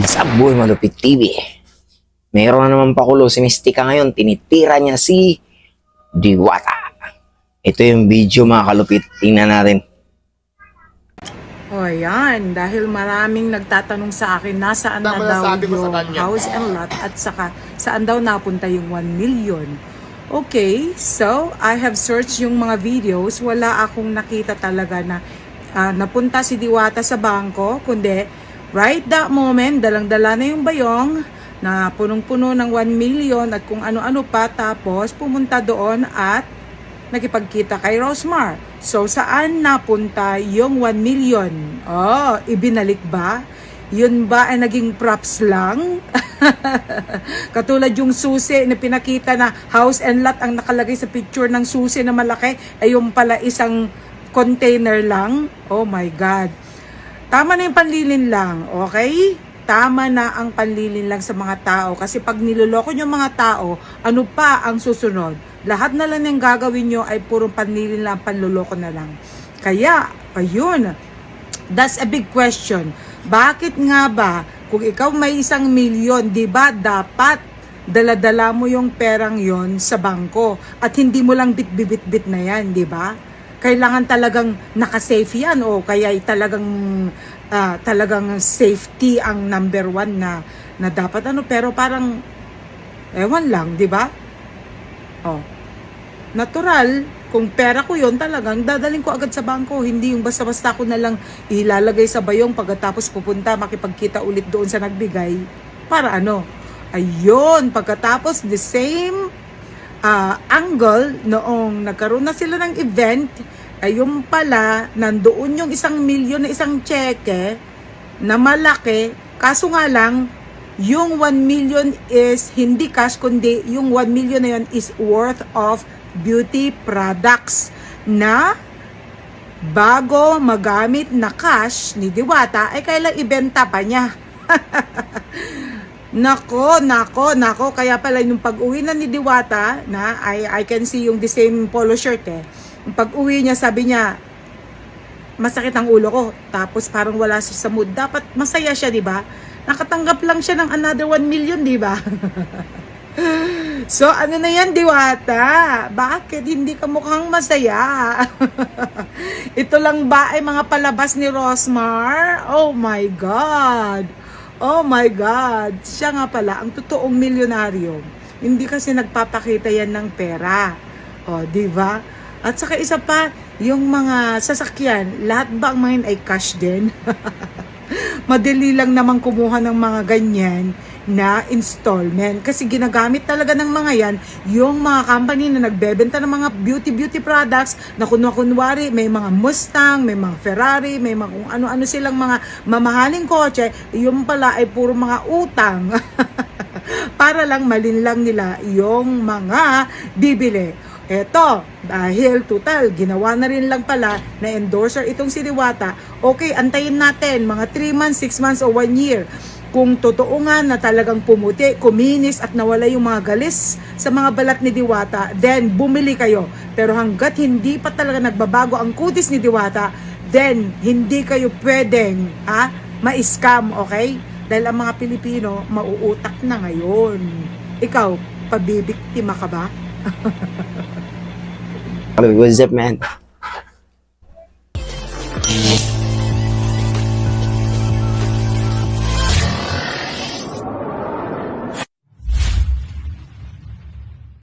Sa Boy Malupit TV. Meron na naman pakulo si Mystica ngayon. Tinitira niya si Diwata. Ito yung video mga kalupit. Tingnan natin. O yan, dahil maraming nagtatanong sa akin nasaan na daw yung house and lot at saka saan daw napunta yung 1 million. Okay, so I have searched yung mga videos. Wala akong nakita talaga na napunta si Diwata sa bangko, kundi right that moment, dalang-dala na yung bayong na punong-puno ng 1 million at kung ano-ano pa, tapos pumunta doon at nakipagkita kay Rosmar. So, saan napunta yung 1 million? Oh, ibinalik ba? Yun ba ay naging props lang? Katulad yung susi na pinakita na house and lot ang nakalagay sa picture ng susi na malaki, ay yung pala isang container lang. Oh my God. Tama na yung panlilin lang, okay? Tama na ang panlilin lang sa mga tao. Kasi pag niloloko nyo mga tao, ano pa ang susunod? Lahat na lang yung gagawin nyo ay purong panlilin lang, panloloko na lang. Kaya, ayun, that's a big question. Bakit nga ba, kung ikaw may 1 milyon, di ba dapat dala-dala mo yung perang yon sa bangko at hindi mo lang bit-bit-bit na yan, di ba? Kailangan talagang naka-safe yan o kaya talagang safety ang number 1 na dapat pero parang ewan lang, di ba? Oh. Natural, kung pera ko yon talagang dadaling ko agad sa bangko, hindi yung basta-basta ko na lang ilalagay sa bayong pagkatapos pupunta makipagkita ulit doon sa nagbigay. Para ano? Ayun, pagkatapos the same angle noong nagkaroon na sila ng event, ay yung pala nandoon yung 1 milyon na isang cheque na malaki, kaso nga lang yung 1 million is hindi cash, kundi yung 1 million na yun is worth of beauty products na bago magamit na cash ni Diwata ay kailang ibenta pa niya. Nako, kaya pala yung pag-uwi na ni Diwata na I can see yung the same polo shirt Yung pag-uwi niya, sabi niya, masakit ang ulo ko. Tapos parang wala siya sa mood. Dapat masaya siya, di ba? Nakatanggap lang siya ng another 1 million, di ba? So, ano na yan, Diwata? Bakit hindi ka mukhang masaya? Ito lang ba ay mga palabas ni Rosmar? Oh my God! Oh my God! Siya nga pala, ang totoong milyonaryo. Hindi kasi nagpapakita yan ng pera. Oh, di ba? At saka isa pa, yung mga sasakyan, lahat ba ang mga yun ay cash din? Madali lang naman kumuha ng mga ganyan na installment. Kasi ginagamit talaga ng mga yan, yung mga company na nagbebenta ng mga beauty products na kunwari, may mga Mustang, may mga Ferrari, may mga kung ano-ano silang mga mamahaling kotse, yung pala ay puro mga utang. Para lang malinlang nila yung mga bibili. Eto, dahil total, ginawa na rin lang pala na endorser itong si Diwata, okay, antayin natin mga 3 months, 6 months o 1 year. Kung totoo nga na talagang pumuti, kuminis at nawala yung mga galis sa mga balat ni Diwata, then bumili kayo. Pero hanggat hindi pa talaga nagbabago ang kutis ni Diwata, then hindi kayo pwedeng ma-scam, okay? Dahil ang mga Pilipino, mauutak na ngayon. Ikaw, pabibiktima ka ba? What's up, man?